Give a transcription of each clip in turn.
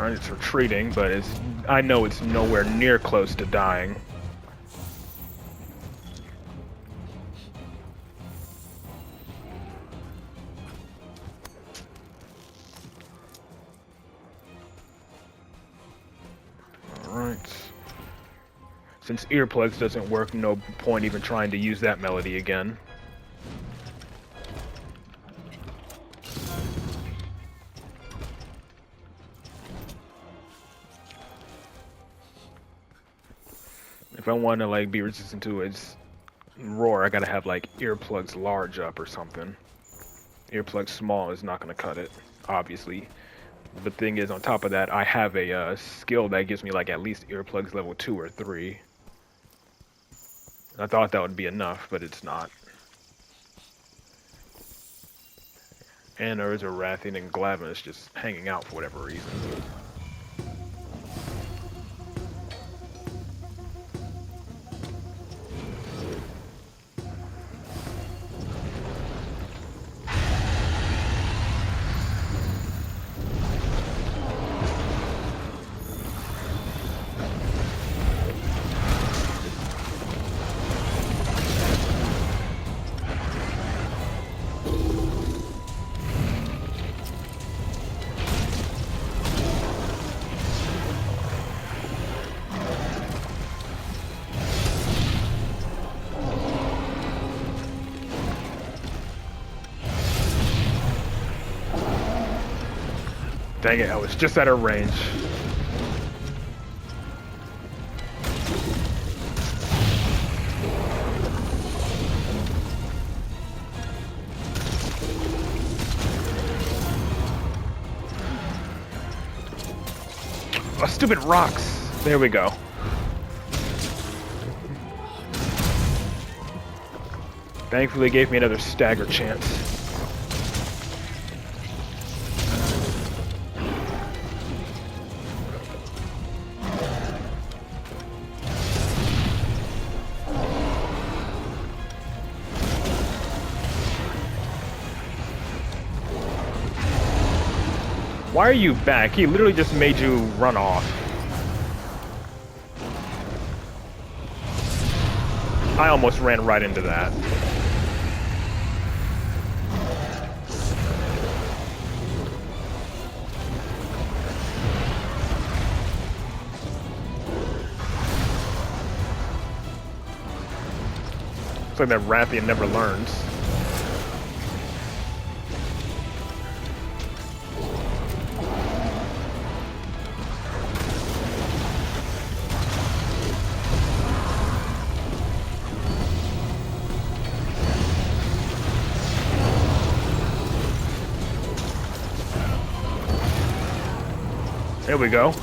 Alright, it's retreating, but I know it's nowhere near close to dying. Alright. Since earplugs doesn't work, no point even trying to use that melody again. If I want to like be resistant to its roar, I gotta have like earplugs large up or something. Earplugs small is not gonna cut it, obviously. The thing is, on top of that, I have a skill that gives me like at least earplugs level 2 or 3. I thought that would be enough, but it's not. And there is a Rathian and Glavinus just hanging out for whatever reason. Dang it, I was just out of range. Oh, stupid rocks! There we go. Thankfully, it gave me another stagger chance. Why are you back? He literally just made you run off. I almost ran right into that. Looks like that Rathian never learns. There we go.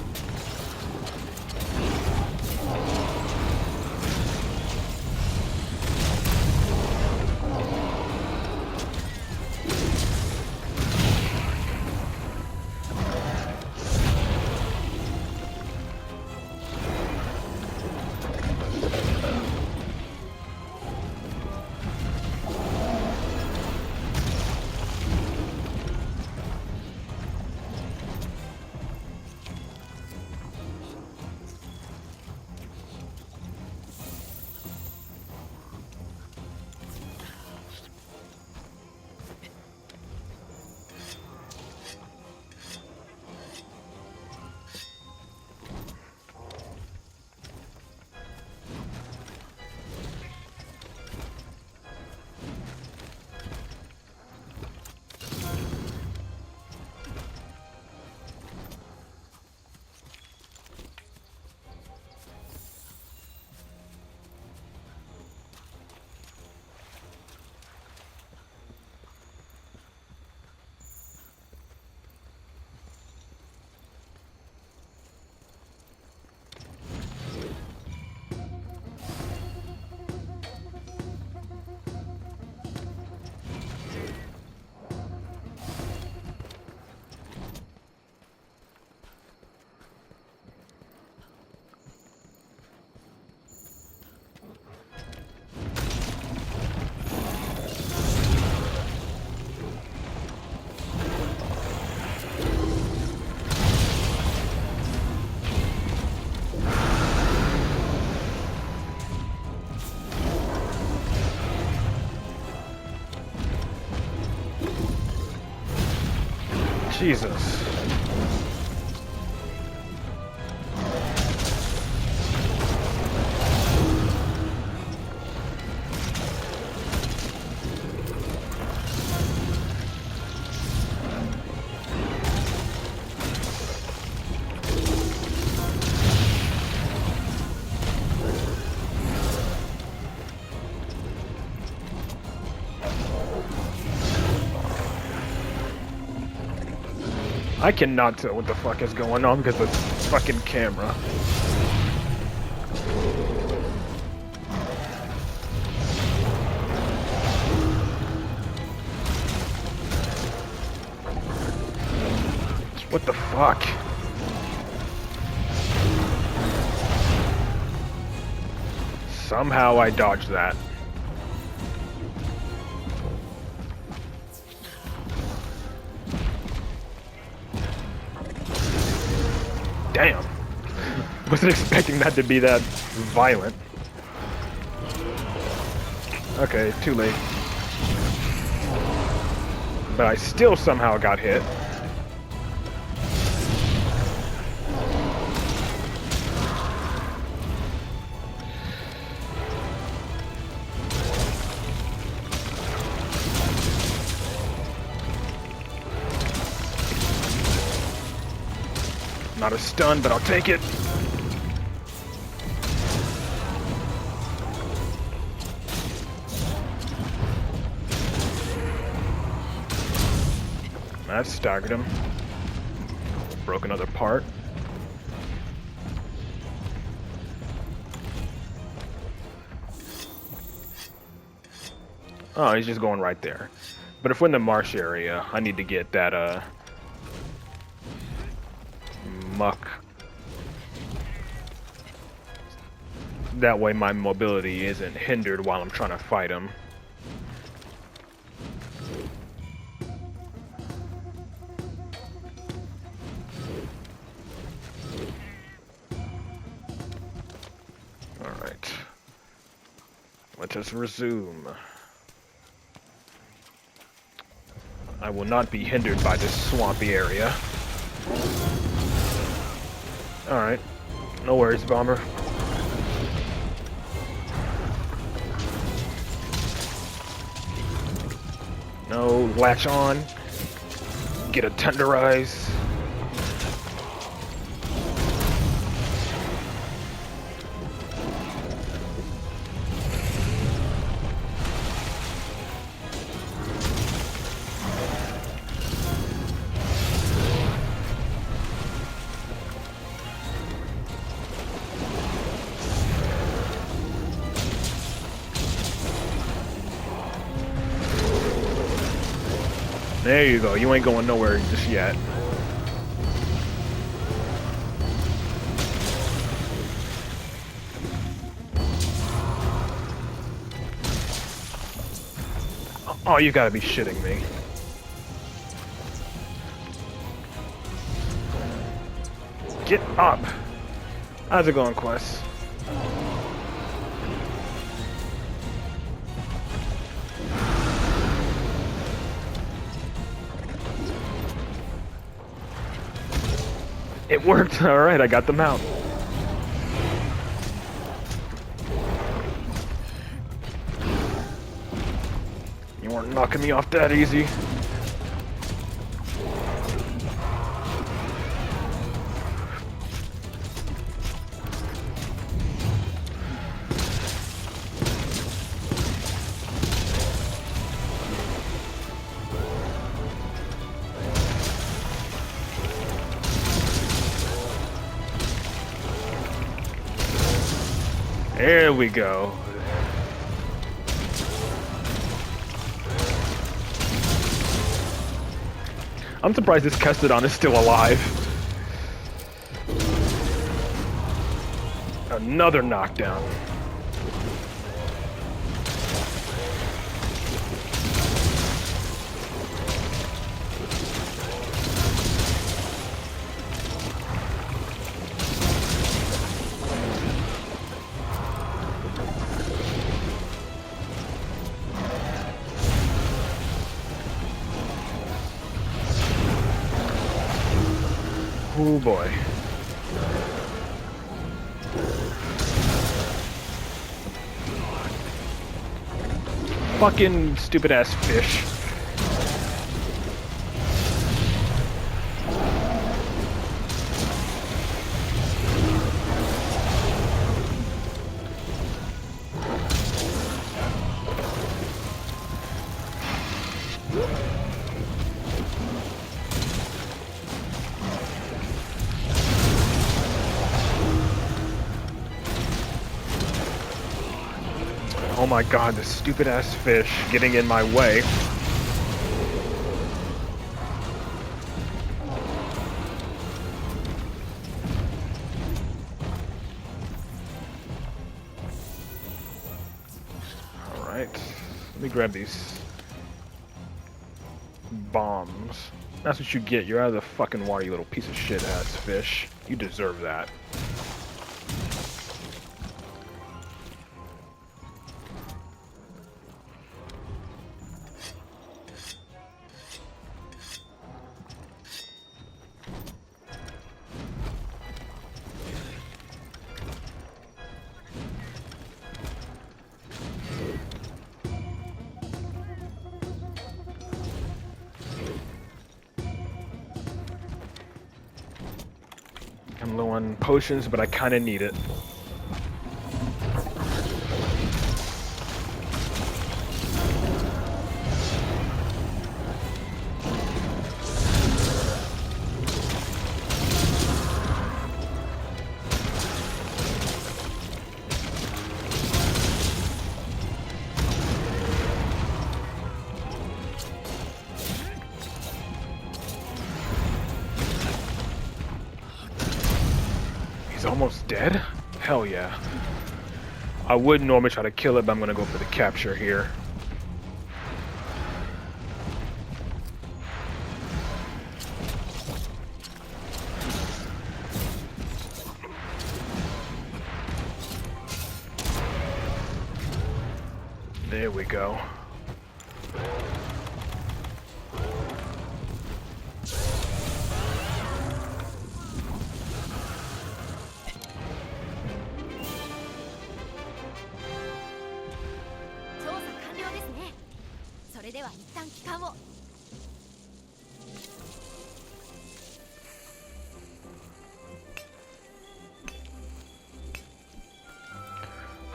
Jesus. I cannot tell what the fuck is going on because of the fucking camera. What the fuck? Somehow I dodged that. Damn. Wasn't expecting that to be that violent. Okay, too late. But I still somehow got hit. Not a stun, but I'll take it. That staggered him. Broke another part. Oh, he's just going right there. But if we're in the marsh area, I need to get that, muck. That way my mobility isn't hindered while I'm trying to fight him. Alright. Let us resume. I will not be hindered by this swampy area. Alright. No worries, Bomber. No, latch on. Get a tenderize. There you go, you ain't going nowhere just yet. Oh, you gotta be shitting me. Get up! How's it going, Quest? It worked! Alright, I got them out. You weren't knocking me off that easy. There we go. I'm surprised this Kestodon is still alive. Another knockdown. Oh boy. Fucking stupid ass fish. Oh my god, this stupid ass fish getting in my way. Alright, let me grab these bombs. That's what you get. You're out of the fucking water, you little piece of shit ass fish. You deserve that. I'm low on potions, but I kind of need it. He's almost dead? Hell yeah. I would normally try to kill it, but I'm gonna go for the capture here. There we go.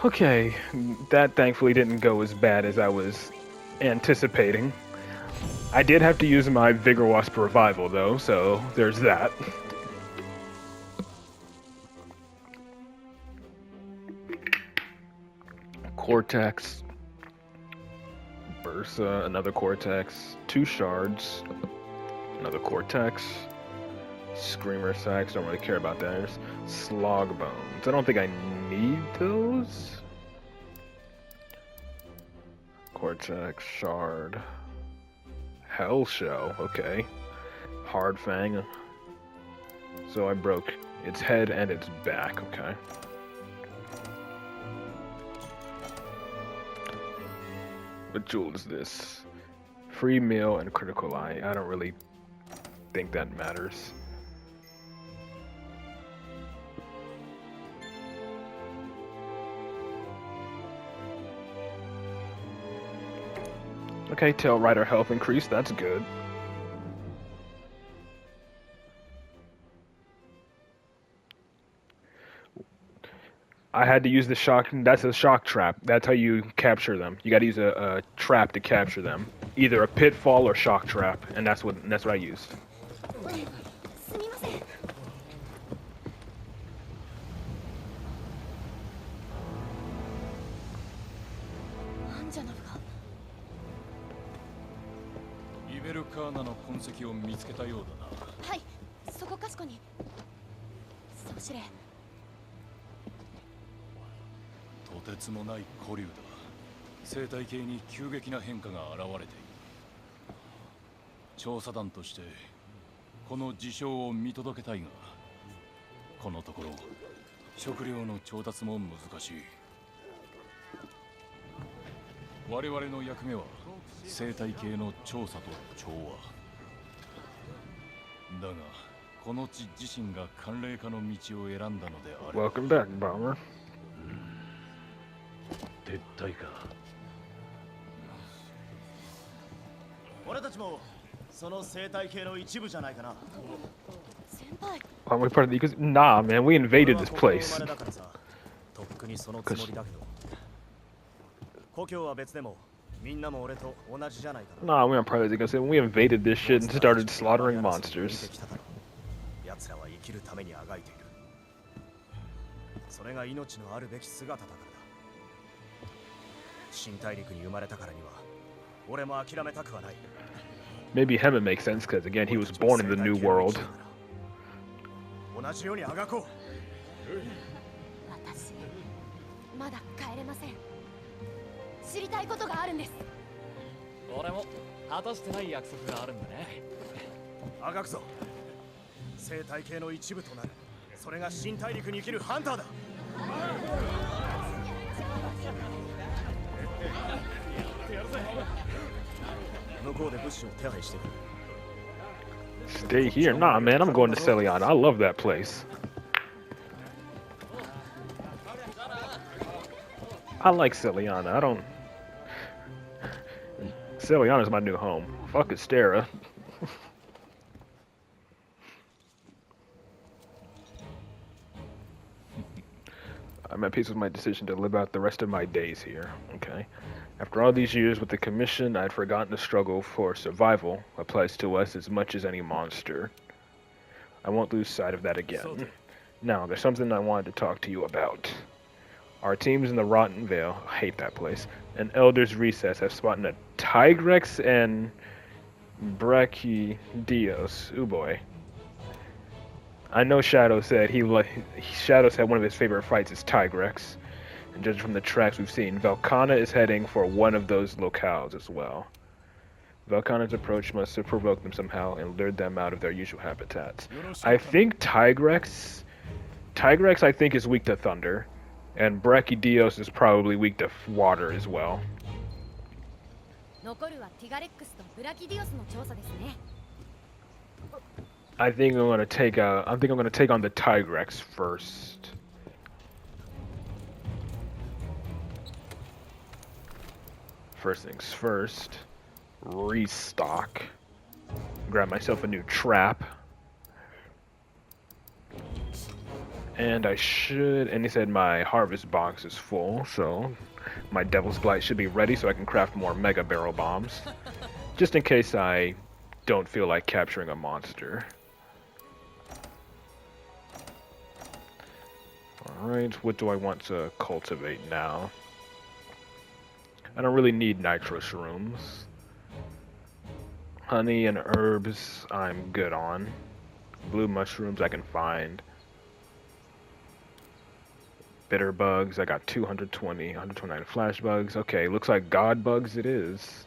Okay, that thankfully didn't go as bad as I was anticipating. I did have to use my Vigor Wasp Revival though, so there's that. Cortex. Bursa, another Cortex. 2 shards. Another Cortex. Screamer Sacks, don't really care about that. There's Slog Bones. I don't think I need those. Cortex, Shard. Hell Shell, okay. Hard Fang. So I broke its head and its back, okay. What jewel is this? Free meal and critical eye. I don't really think that matters. Okay, Tail Rider health increase, that's good. I had to use the shock, that's a shock trap. That's how you capture them. You gotta use a trap to capture them. Either a pitfall or shock trap, and that's what I used. Welcome back, Bomber. 撤退か。俺たちもその生態系の一部じゃないかな。先輩 Aren't we part of the ecosystem? Nah, man, we invaded this place. とっくにそのつもりだけど。故郷は別でもみんなも俺と同じじゃないかな。 Nah, we aren't part of the ecosystem. We invaded this shit and started slaughtering monsters. 奴らは生きるためにあがいている。それが命のあるべき姿だからだ。新大陸に生まれたからには俺も諦めたくはない。 Maybe him it makes sense because again he was born in the new world. 同じようにあがこう。私まだ帰れません。知りたいことがあるんです。俺も果たしてない約束があるんだね。あがくぞ。生態系の一部となる。それが新大陸に生きるハンターだ。向こうで物資を手配してくる。 Stay here? Nah, man, I'm going to Celiana. I love that place. I like Celiana. I don't... Celiana's my new home. Fuck Astera. I'm at peace with my decision to live out the rest of my days here. Okay. After all these years with the Commission, I'd forgotten the struggle for survival applies to us as much as any monster. I won't lose sight of that again. Now, there's something I wanted to talk to you about. Our teams in the Rotten Vale, I hate that place, and Elder's Recess have spotted a Tigrex and Brachydios. Ooh boy. I know Shadow said Shadow said one of his favorite fights is Tigrex. And judging from the tracks we've seen, Velkhana is heading for one of those locales as well. Velkhana's approach must have provoked them somehow and lured them out of their usual habitats. I think Tigrex I think is weak to thunder, and Brachydios is probably weak to water as well. 残るはティガレックスとブラキディオスの調査ですね。 I think I'm gonna take on the Tigrex first. First things first, restock. Grab myself a new trap. And I should, and he said my harvest box is full, so my Devil's Blight should be ready so I can craft more Mega Barrel Bombs. Just in case I don't feel like capturing a monster. Alright, what do I want to cultivate now? I don't really need nitro shrooms. Honey and herbs I'm good on. Blue mushrooms I can find. Bitter bugs, I got 220, 129 flash bugs. Okay, looks like god bugs it is.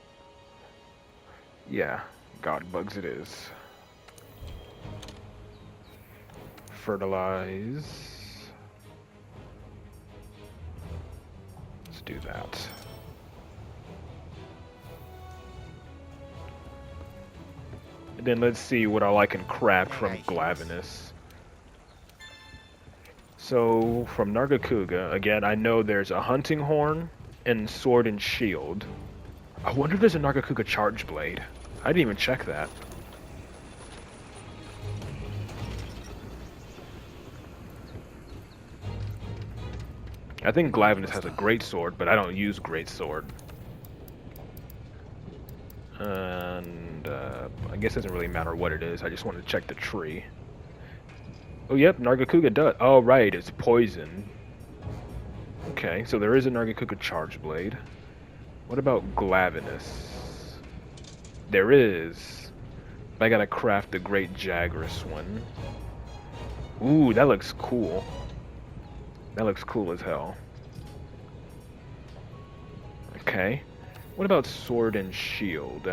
Yeah, god bugs it is. Fertilize. Let's do that. And then let's see what all I can craft from Glavenus. So, from Nargacuga, again, I know there's a hunting horn and sword and shield. I wonder if there's a Nargacuga charge blade. I didn't even check that. I think Glavenus has a great sword, but I don't use great sword. And I guess it doesn't really matter what it is. I just wanted to check the tree. Oh, yep, Nargacuga does. Oh, right, it's poison. Okay, so there is a Nargacuga charge blade. What about Glavenus? There is. But I gotta craft the Great Jagras one. Ooh, that looks cool. That looks cool as hell. Okay. What about sword and shield?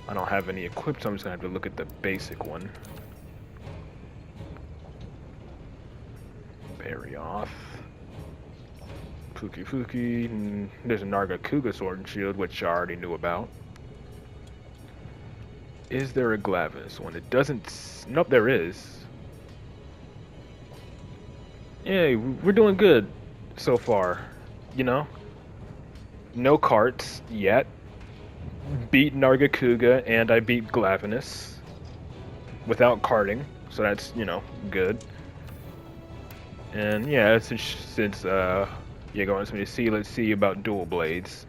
I don't have any equipped, so I'm just gonna have to look at the basic one. Parry off. Fuki. There's a Nargacuga sword and shield, which I already knew about. Is there a Glavis one? It doesn't... Nope, there is. Yeah, we're doing good so far. You know? No carts yet. Beat Nargacuga and I beat Glavinus without carting, so that's, you know, good. And yeah, since you're going to see, let's see about dual blades.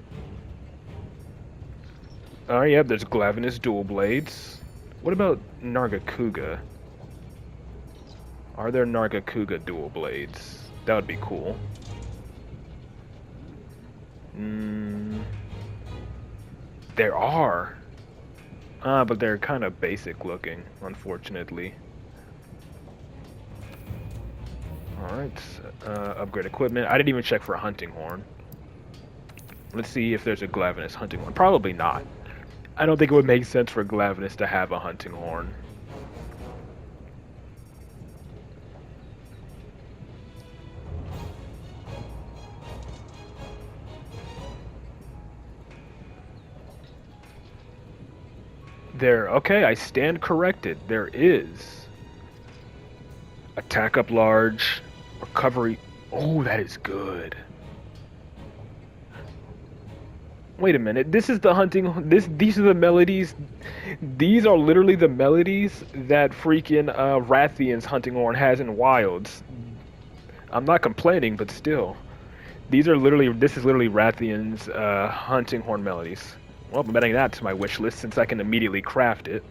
Oh yeah, there's Glavinus dual blades. What about Nargacuga? Are there Nargacuga dual blades? That would be cool. There are. But they're kind of basic looking, unfortunately. Alright, upgrade equipment. I didn't even check for a hunting horn. Let's see if there's a Glavinus hunting horn. Probably not. I don't think it would make sense for Glavinus to have a hunting horn. There, okay, I stand corrected. There is. Attack up large. Recovery. Oh, that is good. Wait a minute. This is the hunting. These are the melodies. These are literally the melodies that freaking Rathian's hunting horn has in Wilds. I'm not complaining, but still. This is literally Rathian's hunting horn melodies. Well, I'm adding that to my wish list since I can immediately craft it.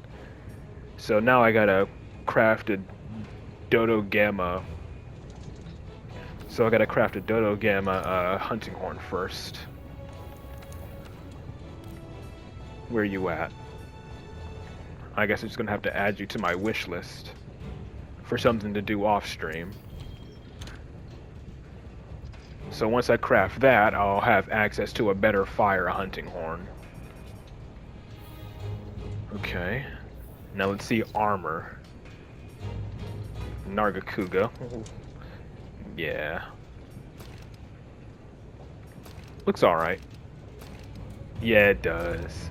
So now I gotta craft a Dodo Gamma. So I gotta craft a Dodo Gamma hunting horn first. Where you at? I guess I'm just gonna have to add you to my wish list for something to do off stream. So once I craft that, I'll have access to a better fire hunting horn. Okay. Now let's see armor. Nargacuga. Yeah. Looks alright. Yeah, it does.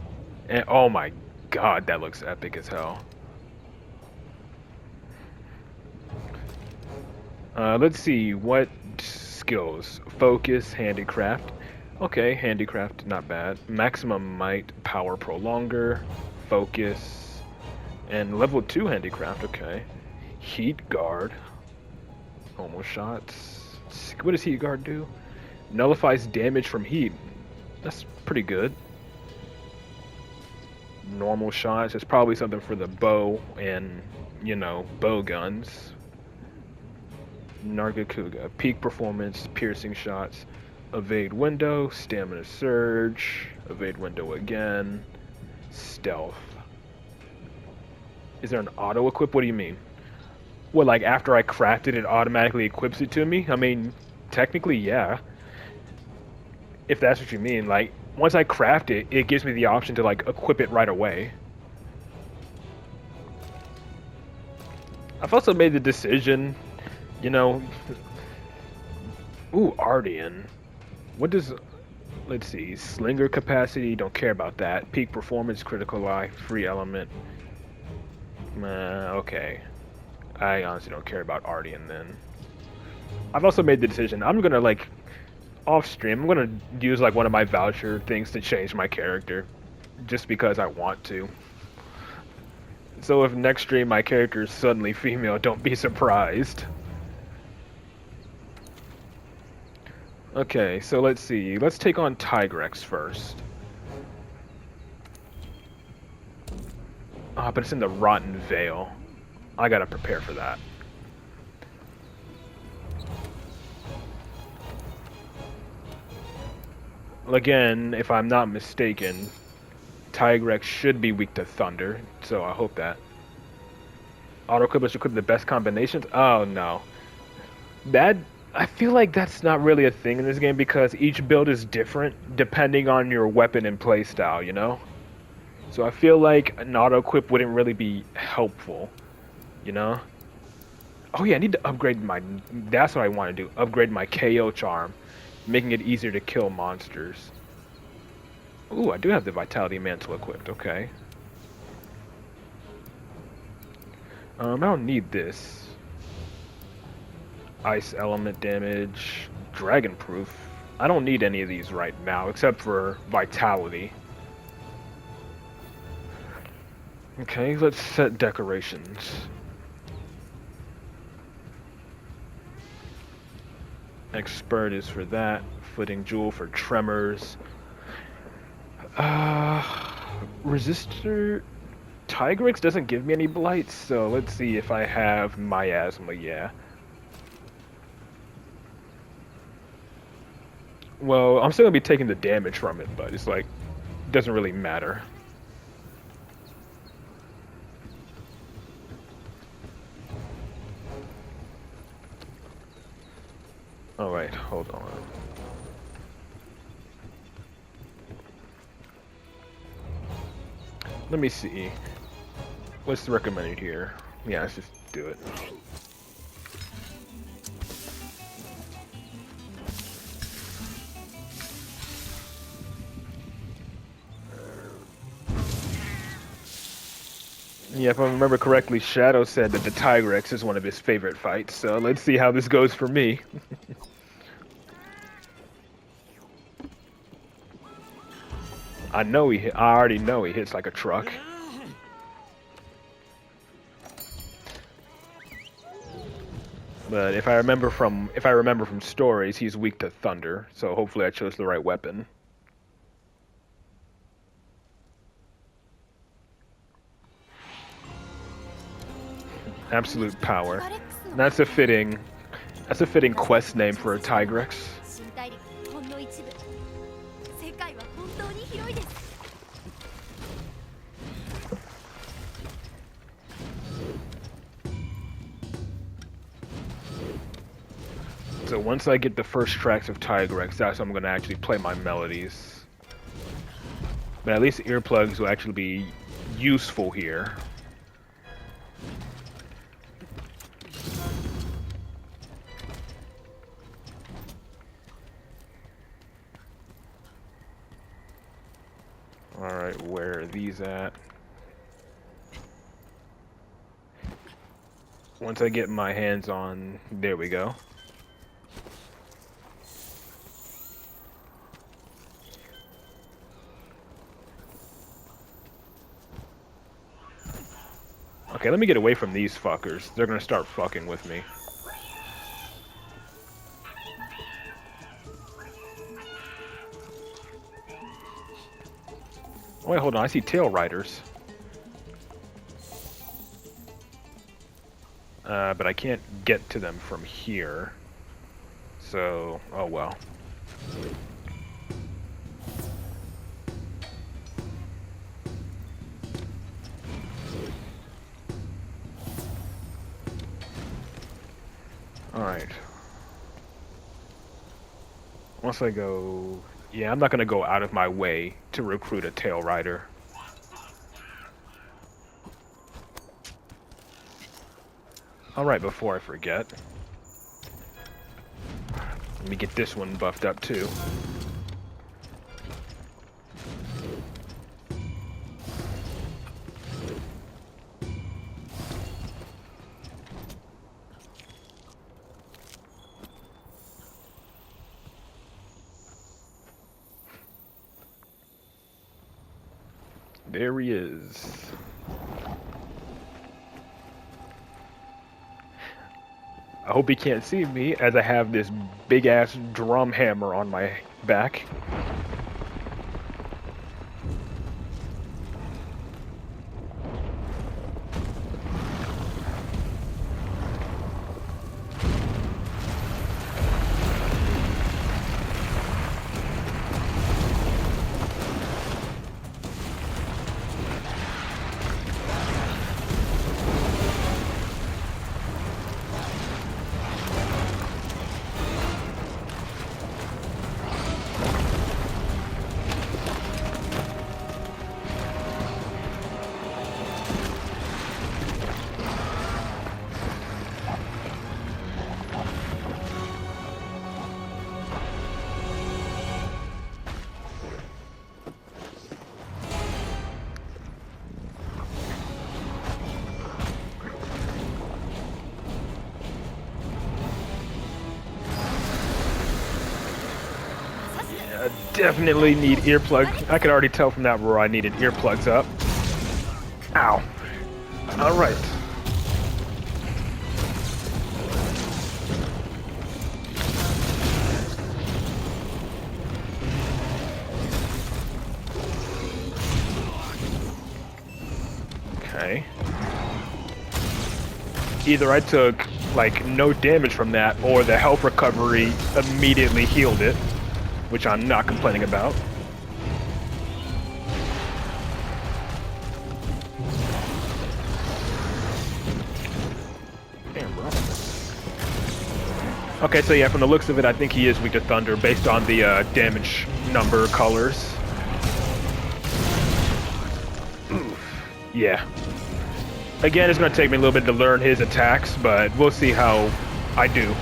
And oh my god, that looks epic as hell. Let's see, what skills? Focus, handicraft. Okay, handicraft, not bad. Maximum might, power prolonger, focus, and level 2 handicraft, okay. Heat guard. Almost shots. What does heat guard do? Nullifies damage from heat. That's pretty good. Normal shots. It's probably something for the bow and, you know, bow guns. Nargacuga. Peak performance, piercing shots. Evade window, stamina surge. Evade window again. Stealth. Is there an auto equip? What do you mean? What, like after I craft it, it automatically equips it to me? I mean, technically, yeah. If that's what you mean, like, once I craft it, it gives me the option to, like, equip it right away. I've also made the decision, you know... Ooh, Ardian. What does... Let's see, slinger capacity, don't care about that. Peak performance, critical life, free element. Okay. I honestly don't care about Ardian then. I've also made the decision, I'm gonna, like... Off stream, I'm gonna use like one of my voucher things to change my character, just because I want to. So if next stream my character is suddenly female, don't be surprised. Okay, so let's see. Let's take on Tigrex first. Ah, but it's in the Rotten Vale. I gotta prepare for that. Again, if I'm not mistaken, Tigrex should be weak to thunder, so I hope that. Auto-equip equip the best combinations? Oh, no. I feel like that's not really a thing in this game because each build is different depending on your weapon and playstyle, you know? So I feel like an auto-equip wouldn't really be helpful, you know? Oh yeah, I need to upgrade my... That's what I want to do. Upgrade my KO charm. Making it easier to kill monsters. Ooh, I do have the Vitality Mantle equipped, okay. I don't need this. Ice element damage, dragon proof. I don't need any of these right now, except for vitality. Okay, let's set decorations. Expert is for that. Footing jewel for tremors. Resistor Tigrex doesn't give me any blights, so let's see if I have miasma. Yeah. Well, I'm still gonna be taking the damage from it, but it's like doesn't really matter. All right, hold on. Let me see. What's recommended here? Yeah, let's just do it. Yeah, if I remember correctly, Shadow said that the Tigrex is one of his favorite fights, so let's see how this goes for me. I already know he hits like a truck. But if I remember from stories, he's weak to thunder, so hopefully I chose the right weapon. Absolute power. That's a fitting quest name for a Tigrex. 身体力ほんの一部世界は本当に広いです So once I get the first tracks of Tigrex, that's when I'm gonna actually play my melodies. But at least earplugs will actually be useful here. Alright, where are these at? Once I get my hands on... There we go. Okay, let me get away from these fuckers. They're gonna start fucking with me. Oh, wait, hold on. I see tail riders. But I can't get to them from here. So, oh well. Alright. Once I go... Yeah, I'm not gonna go out of my way to recruit a tail rider. Alright, before I forget. Let me get this one buffed up too. There he is. I hope he can't see me as I have this big ass drum hammer on my back. Definitely need earplug. I could already tell from that roar I needed earplugs up. Ow. Alright. Okay. Either I took, like, no damage from that, or the health recovery immediately healed it, which I'm not complaining about. Damn, bro. Okay, so yeah, from the looks of it, I think he is weak to thunder based on the damage number colors. Oof. Yeah. Again, it's going to take me a little bit to learn his attacks, but we'll see how I do.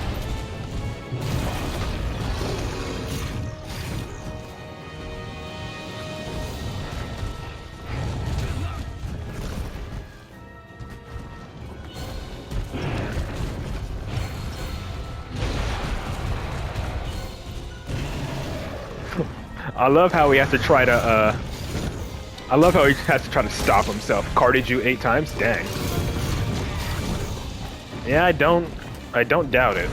I love how he has to try to, I love how he has to try to stop himself. Carded you 8 times? Dang. Yeah, I don't doubt it.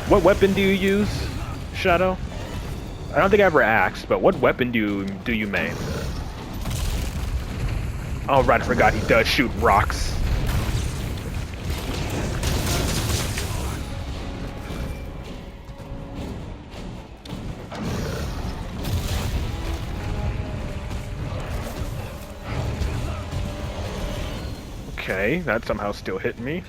What weapon do you use, Shadow? I don't think I ever asked, but what weapon do you main? Oh, right, I forgot he does shoot rocks. Okay, that somehow still hit me.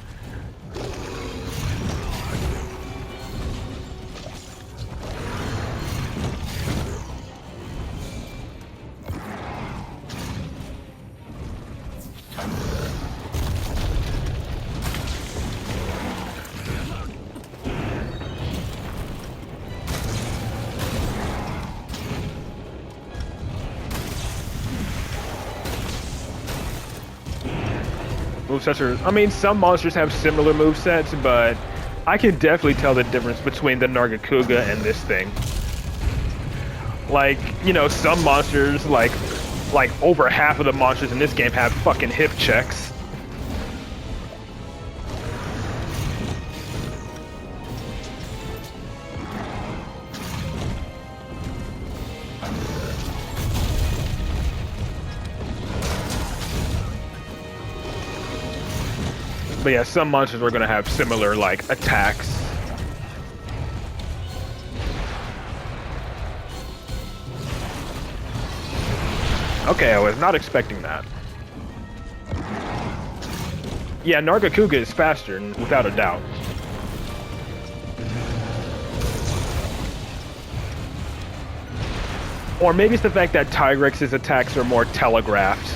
Movesets are, I mean, some monsters have similar movesets, but I can definitely tell the difference between the Nargacuga and this thing. Like, you know, some monsters, like over half of the monsters in this game have fucking hip checks. But yeah, some monsters are gonna have similar, like, attacks. Okay, I was not expecting that. Yeah, Nargacuga is faster, without a doubt. Or maybe it's the fact that Tygrex's attacks are more telegraphed.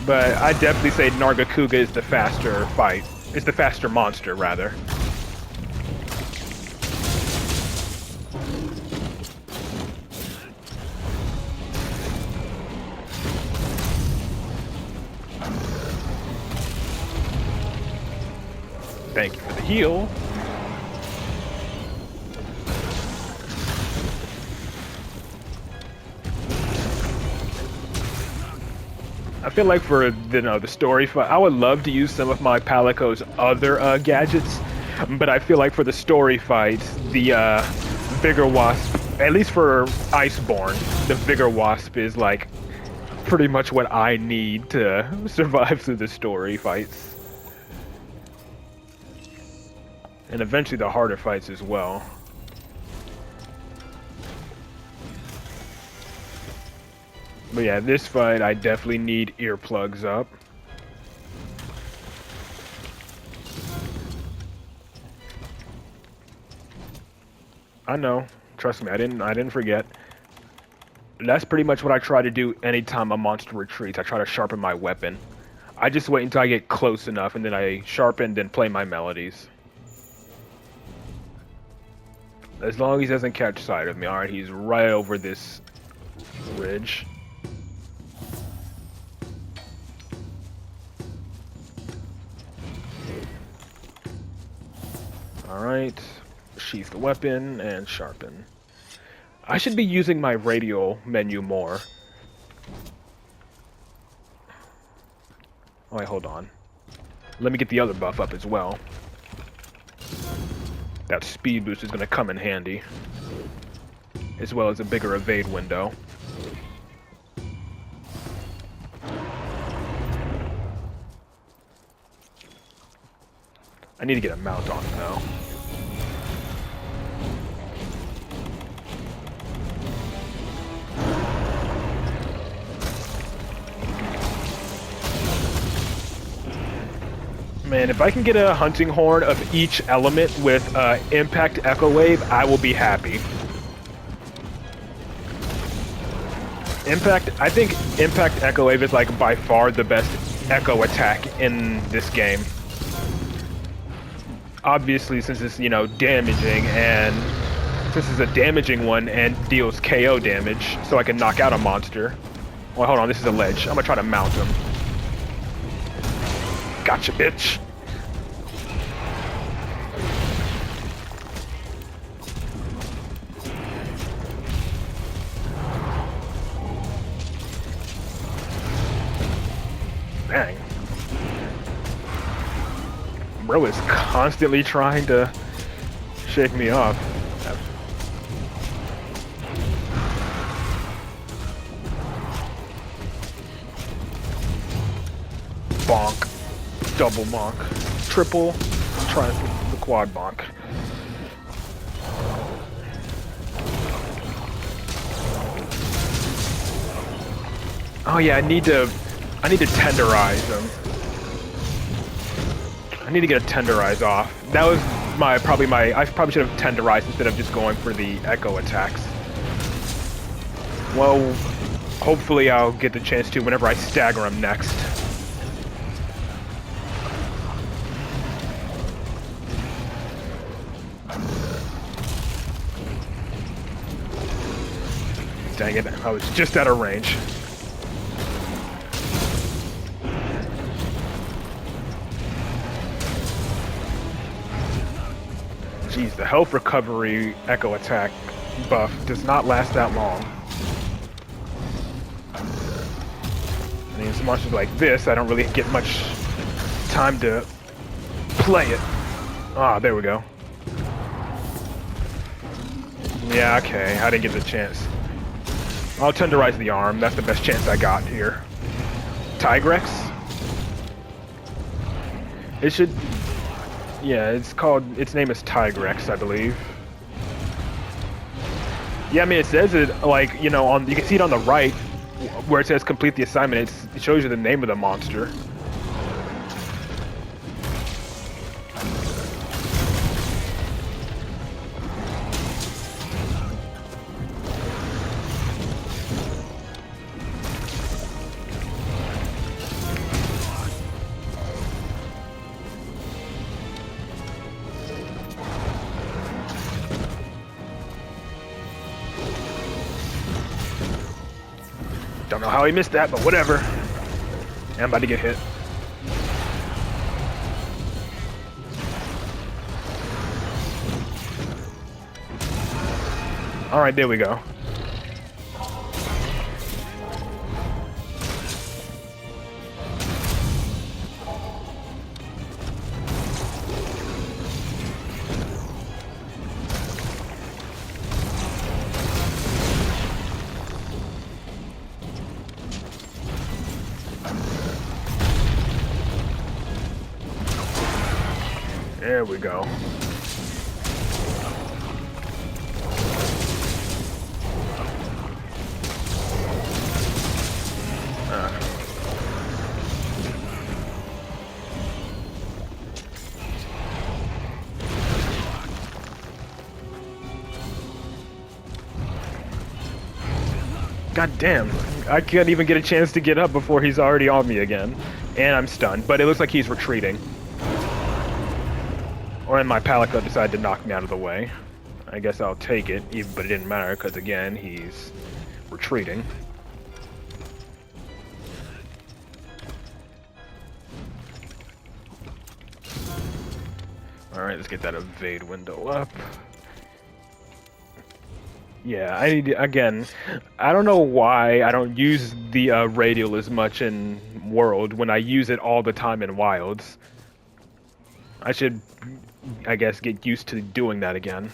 But I definitely say Nargacuga is the faster fight. Is the faster monster, rather. Thank you for the heal. I feel like for the story fight, I would love to use some of my Palico's other gadgets, but I feel like for the story fights, the Vigor Wasp, at least for Iceborne, the Vigor Wasp is like pretty much what I need to survive through the story fights. And eventually the harder fights as well. But yeah, this fight, I definitely need earplugs up. I know. Trust me, I didn't forget. That's pretty much what I try to do anytime a monster retreats. I try to sharpen my weapon. I just wait until I get close enough, and then I sharpen, then play my melodies. As long as he doesn't catch sight of me. Alright, he's right over this ridge. Alright. Sheath the weapon and sharpen. I should be using my radial menu more. Oh, wait, hold on. Let me get the other buff up as well. That speed boost is going to come in handy. As well as a bigger evade window. I need to get a mount on him now. Man, if I can get a hunting horn of each element with impact echo wave, I will be happy. I think impact echo wave is like by far the best echo attack in this game. Obviously, since it's, you know, damaging, and since it's a damaging one and deals KO damage, so I can knock out a monster. Well, hold on, this is a ledge. I'm gonna try to mount him. Gotcha, bitch. Bang. Bro is constantly trying to shake me off. Bonk. Double bonk. Triple. Try the quad bonk. Oh yeah, I need to tenderize him. I need to get a tenderize off. That was I probably should have tenderized instead of just going for the echo attacks. Well, hopefully I'll get the chance to whenever I stagger him next. Dang it, I was just out of range. Jeez, the health recovery echo attack buff does not last that long. I mean, some monsters like this, I don't really get much time to play it. Ah, there we go. Yeah, okay, I didn't get the chance. I'll tenderize the arm, that's the best chance I got here. Tigrex? It should... Yeah, its name is Tigrex, I believe. Yeah, I mean, it says it, like, you know, you can see it on the right, where it says complete the assignment, it shows you the name of the monster. Don't know how he missed that, but whatever. I'm about to get hit. Alright, there we go. There we go. God damn, I can't even get a chance to get up before he's already on me again. And I'm stunned, but it looks like he's retreating. Or my Palico decided to knock me out of the way. I guess I'll take it, but it didn't matter, because again, he's retreating. Alright, let's get that evade window up. Yeah, I need to, again, I don't know why I don't use the radial as much in World when I use it all the time in Wilds. I should, I guess, get used to doing that again.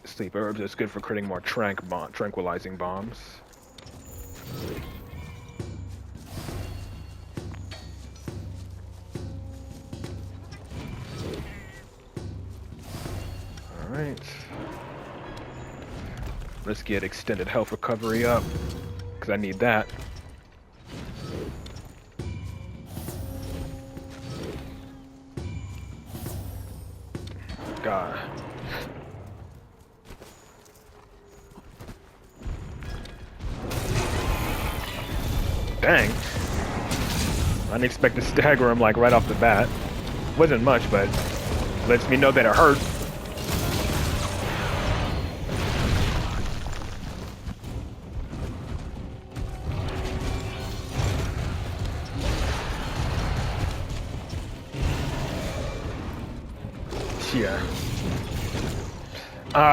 Sleep herbs, that's good for creating more tranquilizing bombs. Alright. Let's get extended health recovery up, because I need that. God. Dang. I didn't expect to stagger him like right off the bat. Wasn't much, but lets me know that it hurt. Yeah.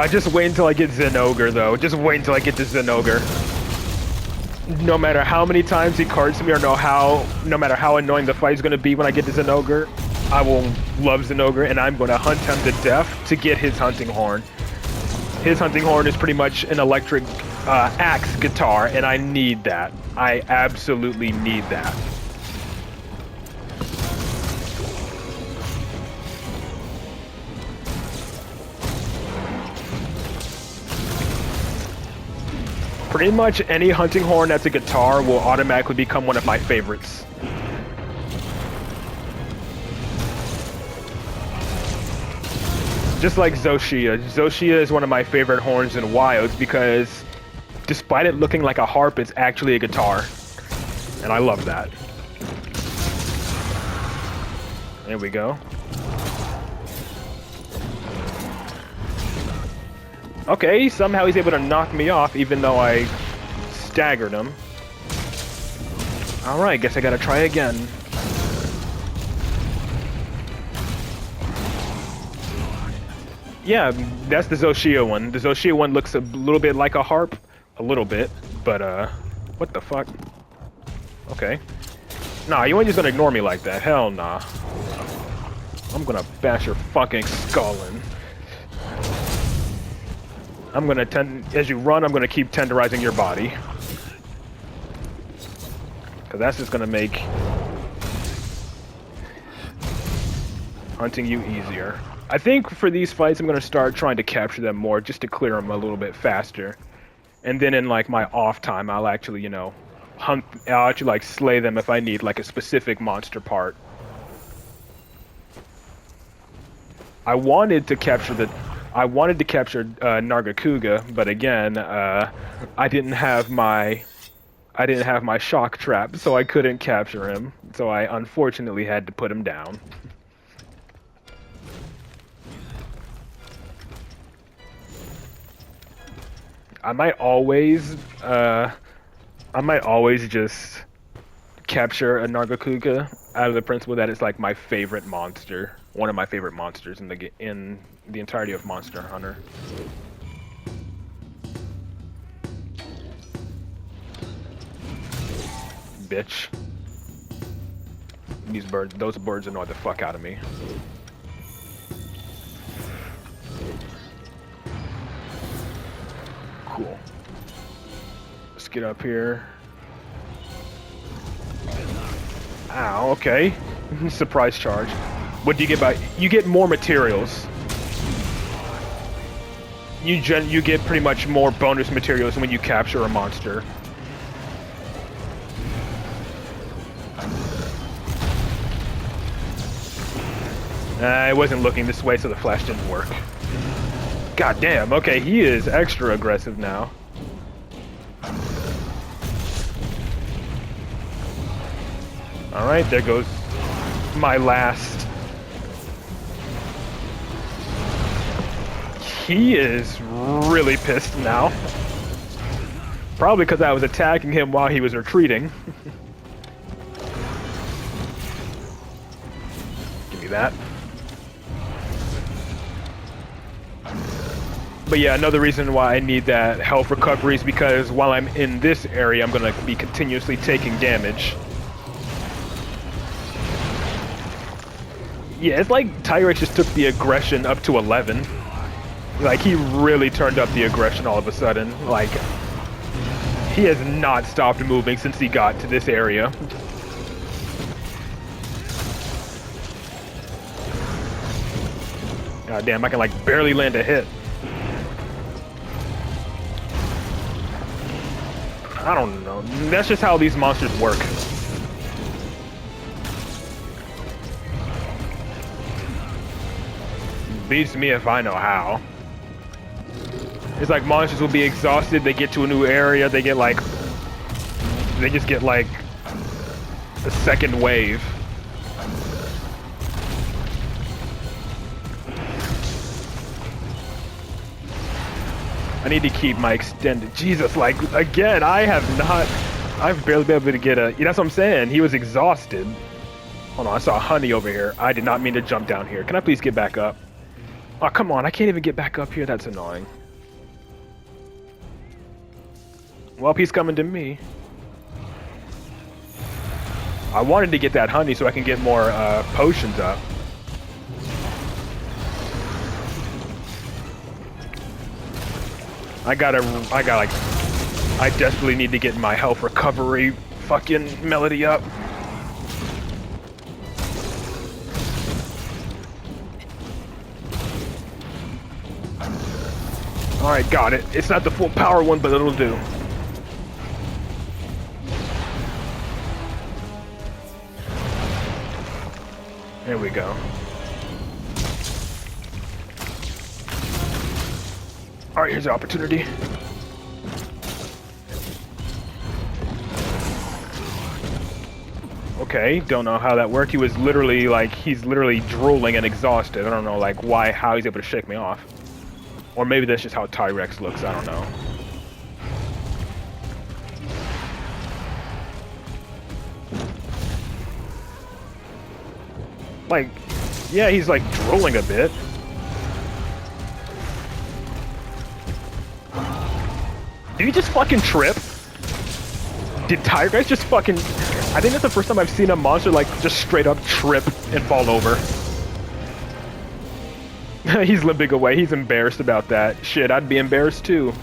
Just wait until I get Zenogre, though. Just wait until I get to Zenogre. No matter how many times he cards me, or no matter how annoying the fight's gonna be when I get to Zenogre, I will love Zenogre, and I'm gonna hunt him to death to get his hunting horn. His hunting horn is pretty much an electric axe guitar, and I need that. I absolutely need that. Pretty much any hunting horn that's a guitar will automatically become one of my favorites. Just like Zoshia. Zoshia is one of my favorite horns in Wilds because despite it looking like a harp, it's actually a guitar. And I love that. There we go. Okay, somehow he's able to knock me off even though I staggered him. Alright, guess I gotta try again. Yeah, that's the Zoshia one. The Zoshia one looks a little bit like a harp. A little bit, but what the fuck? Okay. Nah, you ain't just gonna ignore me like that. Hell nah. I'm gonna bash your fucking skull in. I'm gonna as you run, I'm gonna keep tenderizing your body. Cause that's just gonna make hunting you easier. I think for these fights, I'm gonna start trying to capture them more just to clear them a little bit faster. And then in like my off time, I'll actually, you know, I'll actually like slay them if I need like a specific monster part. I wanted to capture Nargacuga, but again, I didn't have my shock trap, so I couldn't capture him. So I unfortunately had to put him down. I might always just capture a Nargacuga out of the principle that it's like my favorite monster, one of my favorite monsters in the entirety of Monster Hunter. Bitch. Those birds annoy the fuck out of me. Cool. Let's get up here. Ow, okay. Surprise charge. What do you get by? You get more materials. You get pretty much more bonus materials when you capture a monster. I wasn't looking this way, so the flash didn't work. God damn, okay, he is extra aggressive now. Alright, there goes my last. He is really pissed now. Probably because I was attacking him while he was retreating. me that. But yeah, another reason why I need that health recovery is because while I'm in this area, I'm gonna be continuously taking damage. Yeah, it's like Tyrex just took the aggression up to 11. Like, he really turned up the aggression all of a sudden. Like, he has not stopped moving since he got to this area. God damn, I can like barely land a hit. I don't know. That's just how these monsters work. Beats me if I know how. It's like monsters will be exhausted, they get to a new area, they just get like a second wave. I need to keep my extended. Jesus, like, again, I've barely been able to get a. That's what I'm saying. He was exhausted. Hold on, I saw a honey over here. I did not mean to jump down here. Can I please get back up? Oh, come on, I can't even get back up here. That's annoying. Well, he's coming to me. I wanted to get that honey so I can get more potions up. I desperately need to get my health recovery fucking melody up. Alright, got it. It's not the full power one, but it'll do. There we go. Alright, here's the opportunity. Okay, don't know how that worked. He was literally like, he's literally drooling and exhausted. I don't know like how he's able to shake me off. Or maybe that's just how Tyrex looks, I don't know. Like, yeah, he's like drooling a bit. Did he just fucking trip? Did Tyrex just fucking... I think that's the first time I've seen a monster like just straight up trip and fall over. He's limping away. He's embarrassed about that. Shit, I'd be embarrassed too.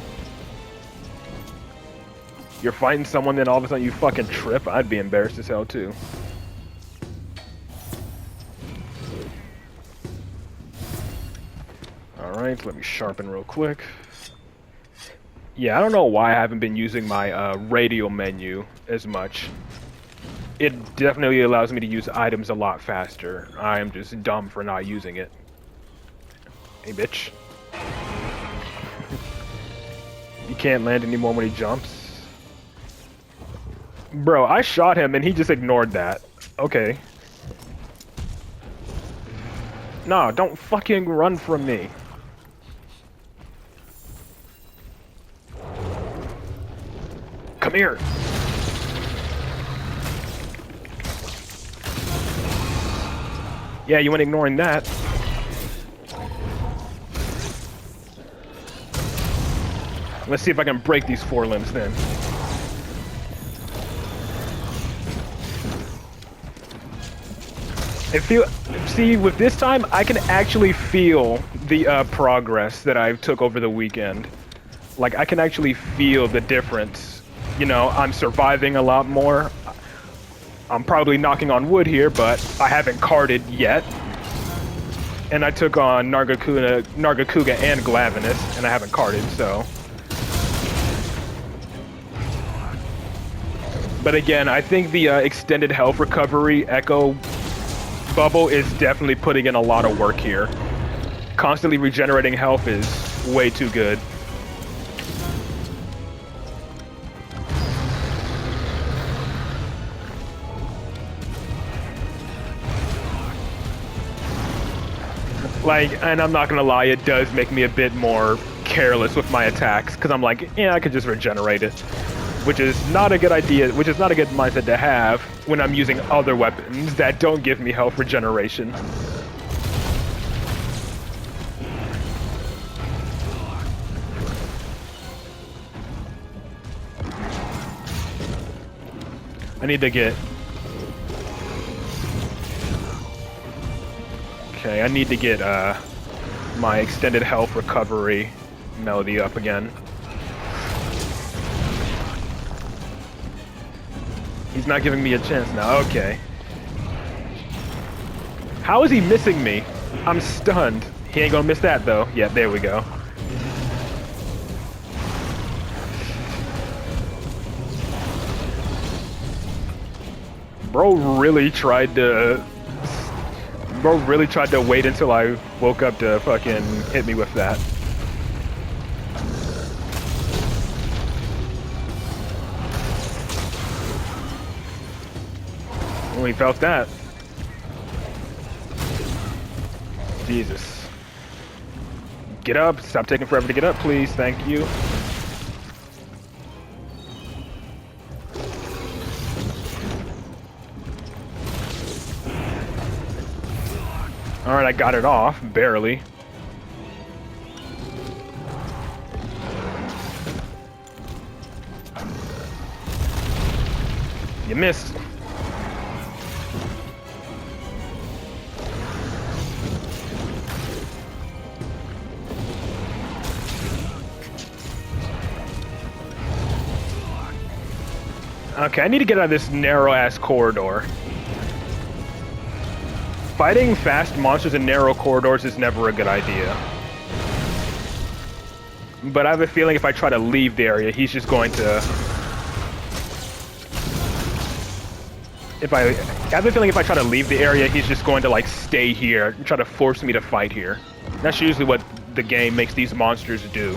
You're fighting someone, then all of a sudden you fucking trip. I'd be embarrassed as hell too. Alright, let me sharpen real quick. Yeah, I don't know why I haven't been using my radio menu as much. It definitely allows me to use items a lot faster. I am just dumb for not using it. Hey, bitch. You can't land anymore when he jumps. Bro, I shot him and he just ignored that. Okay. No, don't fucking run from me. Come here. Yeah, you weren't ignoring that. Let's see if I can break these four limbs then. See, with this time, I can actually feel the progress that I took over the weekend. Like, I can actually feel the difference. You know, I'm surviving a lot more. I'm probably knocking on wood here, but I haven't carded yet. And I took on Nargacuga and Glavenus, and I haven't carded, so... But again, I think the extended health recovery Echo bubble is definitely putting in a lot of work here. Constantly regenerating health is way too good. Like, and I'm not gonna lie, it does make me a bit more careless with my attacks, because I'm like, yeah, I could just regenerate it. which is not a good idea, which is not a good mindset to have when I'm using other weapons that don't give me health regeneration. I need to get... Okay, I need to get my extended health recovery melody up again. He's not giving me a chance now, okay. How is he missing me? I'm stunned. He ain't gonna miss that though. Yeah, there we go. Bro really tried to wait until I woke up to fucking hit me with that. When he felt that. Jesus. Get up. Stop taking forever to get up, please. Thank you. Alright, I got it off, barely. You missed. Okay, I need to get out of this narrow-ass corridor. Fighting fast monsters in narrow corridors is never a good idea. But I have a feeling if I try to leave the area, he's just going to... I have a feeling if I try to leave the area, he's just going to, like, stay here and try to force me to fight here. That's usually what the game makes these monsters do.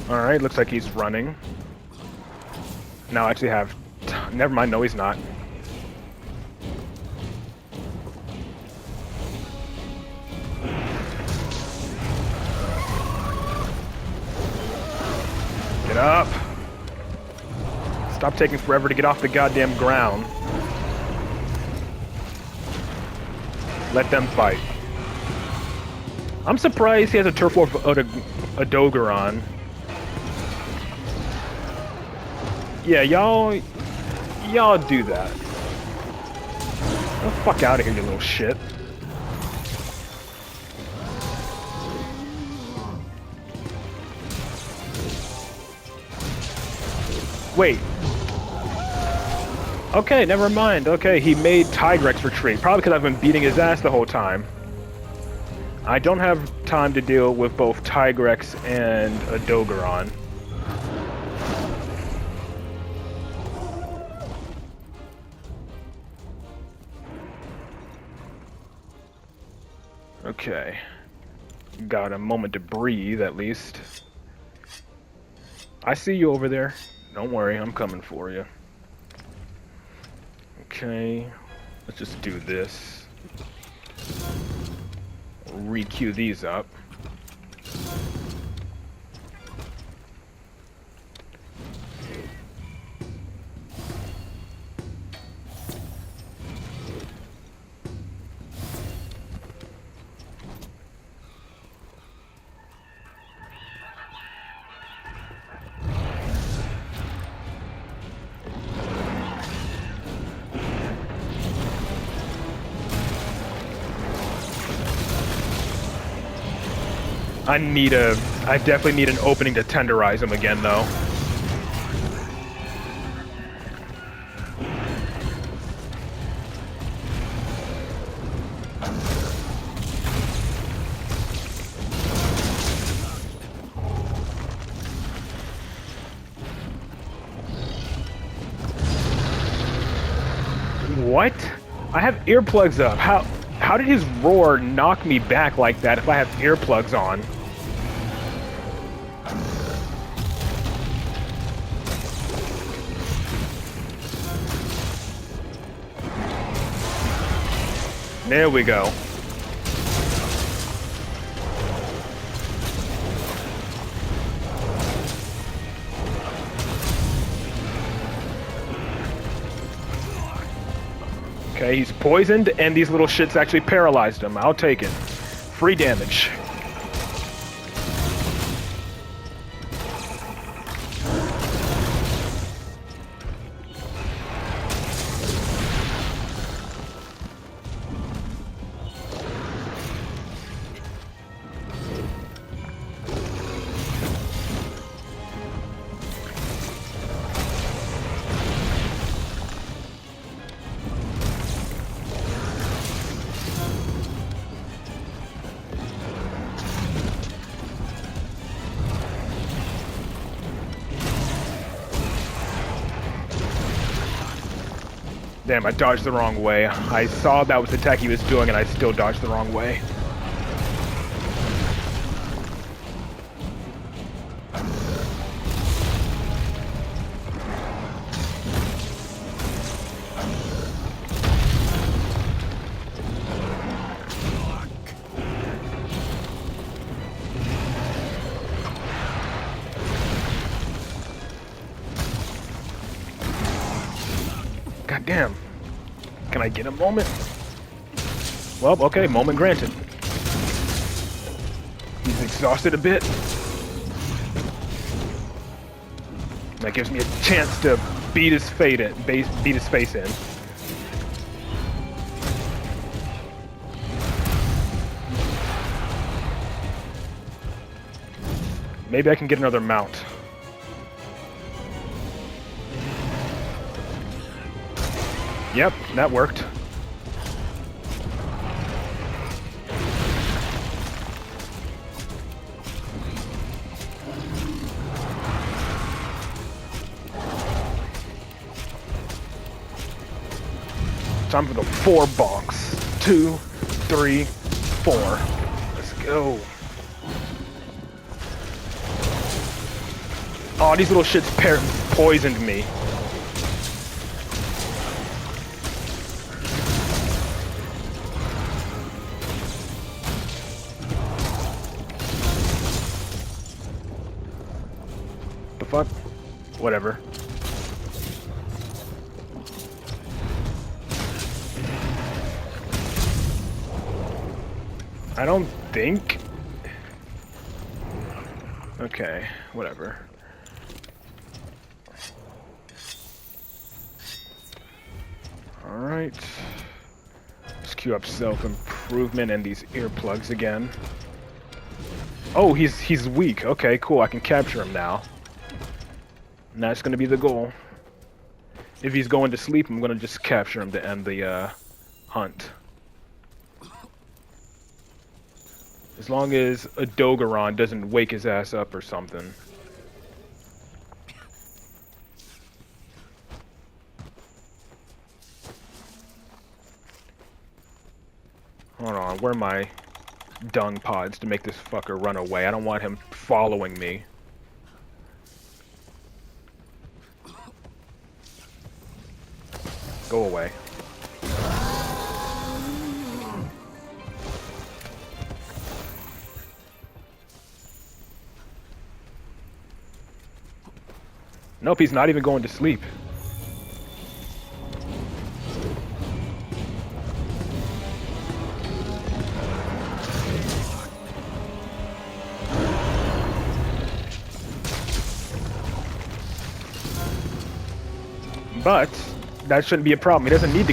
Alright, looks like he's running. Now I actually have... Never mind, no he's not. Get up! Stop taking forever to get off the goddamn ground. Let them fight. I'm surprised he has a Turf War a Dogeron. Yeah, y'all do that. Get the fuck out of here, you little shit. Wait. Okay, never mind. Okay, he made Tigrex retreat. Probably because I've been beating his ass the whole time. I don't have time to deal with both Tigrex and a Dogeron. Okay. Got a moment to breathe, at least. I see you over there. Don't worry, I'm coming for you. Okay. Let's just do this. Re-queue these up. I definitely need an opening to tenderize him again, though. What? I have earplugs up. How did his roar knock me back like that if I have earplugs on? There we go. Okay, he's poisoned, and these little shits actually paralyzed him. I'll take it. Free damage. Damn, I dodged the wrong way. I saw that was the attack he was doing, and I still dodged the wrong way. God damn. Can I get a moment? Well, okay, moment granted. He's exhausted a bit. That gives me a chance to beat his fate in, beat his face in. Maybe I can get another mount. Yep, that worked. Time for the 4 bonks. 2, 3, 4. Let's go. Oh, these little shits poisoned me. The fuck? Whatever. I don't think. Okay, whatever. Alright. Let's queue up self-improvement and these earplugs again. Oh, he's weak. Okay, cool. I can capture him now. And that's gonna be the goal. If he's going to sleep, I'm gonna just capture him to end the hunt. As long as a Dogaron doesn't wake his ass up or something. Hold on, where are my dung pods to make this fucker run away? I don't want him following me. Go away. Nope, he's not even going to sleep. But that shouldn't be a problem. He doesn't need to go